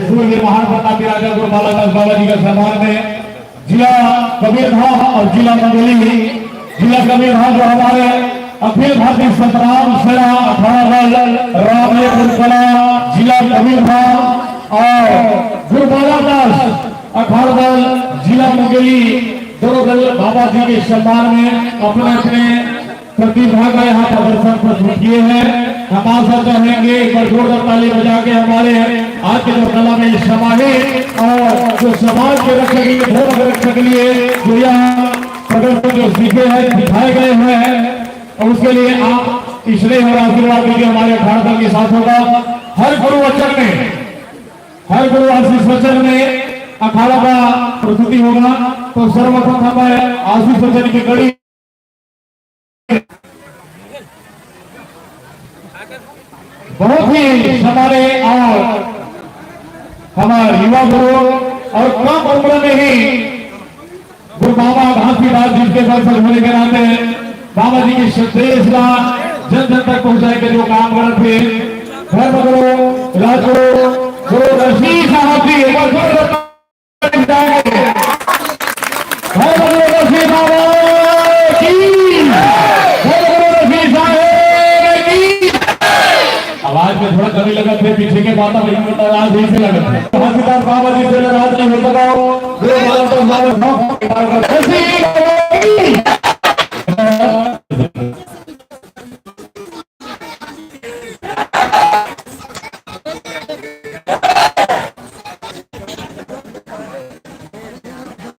सूर्य महान प्रतापी राजा गुरु बालादास बाबा जी के सम्मान में जिला कबीरधाम और जिला मंडली, जिला कबीरधाम जो हमारे अखिल भारतीय संतराम सेना अठारह रामपुर कला जिला कबीरधाम और गुरु बालादास अठारह जिला मंडली दोनों दल बाबा जी के सम्मान में अपने अपने प्रतिभा का यहाँ प्रदर्शन प्रस्तुत किए हैं। हम आशा चाहेंगे एक बार जोरदार ताली बजा के हमारे आज के जो कला में समाहित और जो समाज के रक्षक के लिए धर्म के रक्षक के लिए जो यहाँ प्रदर्शन जो सीखे हैं दिखाए गए हैं और उसके लिए आप स्नेह और आशीर्वाद दीजिए हमारे अखाड़ा दल के साथ होगा। हर गुरु वचन में, हर गुरु आशीष वचन में अखाड़ा का प्रस्तुति होगा। तो सर्वप्रथम आशीष वचन की कड़ी बहुत ही हमारे और हमारे युवा गुरु और कम उम्र में ही गुरु बाबा घासीदास जी के दर्शन होने के नाते बाबा जी की संदेश का जन जन तक पहुंचाए के जो काम कर थे धर्म गुरु राजगुरु गुरु रशीद साहब जी धर्म गुरु रशीद बाबा की आवाज में थोड़ा कमी लगा थे, पीछे के बात वही आज यही से लगा थे। हसीदार बाबा जी से रात नहीं होता,